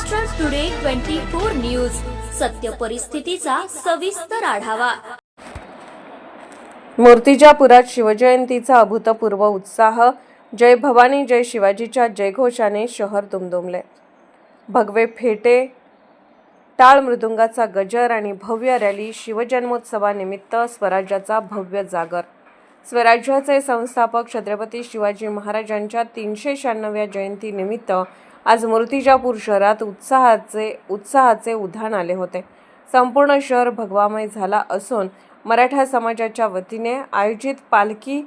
Maharashtra today 24 news, सत्य परिस्थितीचा सविस्तर आढावा। मूर्तिजापुरात शिवजयंतीचा अभूतपूर्व उत्साह। जय भवानी जय शिवाजीच्या जयघोषाने शहर दुमदुमले। भगवे फेटे, टाळ मृदुंगाचा गजर आणि भव्य रॅली। शिवजन्मोत्सवानिमित्त स्वराज्याचा भव्य जागर। स्वराज्याचे संस्थापक छत्रपती शिवाजी महाराजांच्या 396व्या जयंतीनिमित्त आज मूर्तिजापूर शहरात उत्साहाचे उधाण आले होते। संपूर्ण शहर भगवामय झाला असून मराठा समाजाच्या वतीने आयोजित पालखी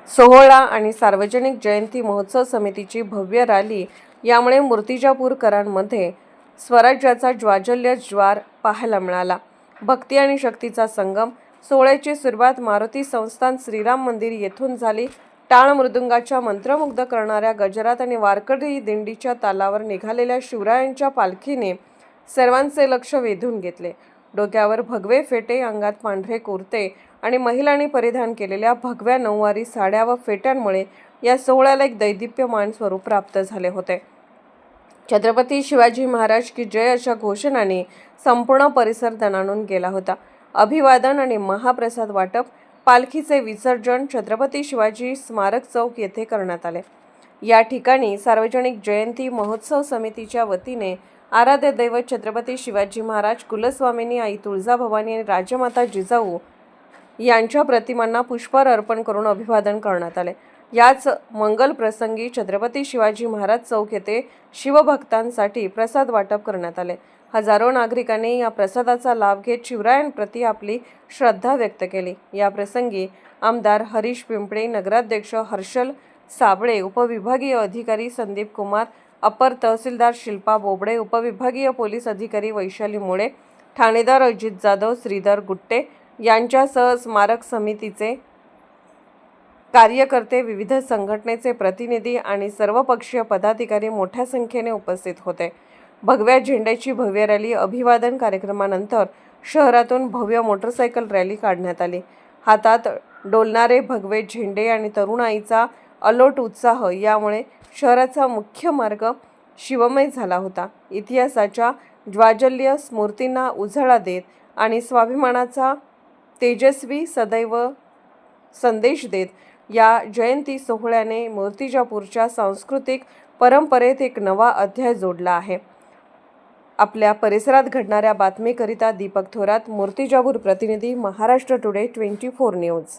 सोहळा आणि सार्वजनिक जयंती महोत्सव समितीची भव्य रॅली यामुळे मूर्तिजापूरकरांमध्ये स्वराज्याचा ज्वाज्वल्य ज्वार पाहायला मिळाला। भक्ती आणि शक्तीचा संगम। सोहळ्याची सुरुवात मारुती संस्थान श्रीराम मंदिर येथून झाली। टाळ मृदुंगाच्या मंत्रमुग्ध करणाऱ्या गजरात आणि वारकरी दिंडीच्या तालावर निघालेल्या शिवरायांच्या पालखीने सर्वांचे लक्ष वेधून घेतले। डोक्यावर भगवे फेटे, अंगात पांढरे कुर्ते आणि महिलांनी परिधान केलेल्या भगव्या नऊवारी साड्या व फेट्यांमुळे या सोहळ्याला एक दैदिप्यमान स्वरूप प्राप्त झाले होते। छत्रपती शिवाजी महाराज की जय अशा घोषणाने संपूर्ण परिसर दणाणून गेला होता। अभिवादन आणि महाप्रसाद वाटप। पालखीचे विसर्जन छत्रपती शिवाजी स्मारक चौक येथे करण्यात आले। या ठिकाणी सार्वजनिक जयंती महोत्सव समितीच्या वतीने आराध्य दैवत छत्रपती शिवाजी महाराज, कुलस्वामिनी आई तुळजाभवानी आणि राजमाता जिजाऊ यांच्या प्रतिमांना पुष्पहार अर्पण करून अभिवादन करण्यात आले। याच मंगल प्रसंगी छत्रपती शिवाजी महाराज चौक येथे शिवभक्तांसाठी प्रसाद वाटप करण्यात आले। हजारो नागरिकांनी या प्रसादाचा लाभ घेत शिवरायांप्रती आपली श्रद्धा व्यक्त केली। या प्रसंगी आमदार हरीश पिंपळे, नगराध्यक्ष हर्षल साबळे, उपविभागीय अधिकारी संदीप कुमार, अपर तहसीलदार शिल्पा बोबडे, उपविभागीय पोलीस अधिकारी वैशाली मुळे, ठाणेदार अजित जाधव, श्रीधर गुट्टे यांच्यासह स्मारक समितीचे कार्यकर्ते, विविध संघटनेचे प्रतिनिधी आणि सर्वपक्षीय पदाधिकारी मोठ्या संख्येने उपस्थित होते। भगव्या झेंड्याची भव्य रॅली। अभिवादन कार्यक्रमानंतर शहरातून भव्य मोटरसायकल रॅली काढण्यात आली। हातात डोलणारे भगवे झेंडे आणि तरुणाईचा अलोट उत्साह यामुळे शहराचा मुख्य मार्ग शिवमय झाला होता। इतिहासाच्या ज्वाज्वल्य स्मृतींना उजाळा देत आणि स्वाभिमानाचा तेजस्वी सदैव संदेश देत या जयंती सोहळ्याने मूर्तिजापूरच्या सांस्कृतिक परंपरेत एक नवा अध्याय जोडला आहे। आपल्या परिसरात घडणाऱ्या बातमीकरिता दीपक थोरात, मूर्तिजापूर प्रतिनिधी, महाराष्ट्र टुडे 24 न्यूज।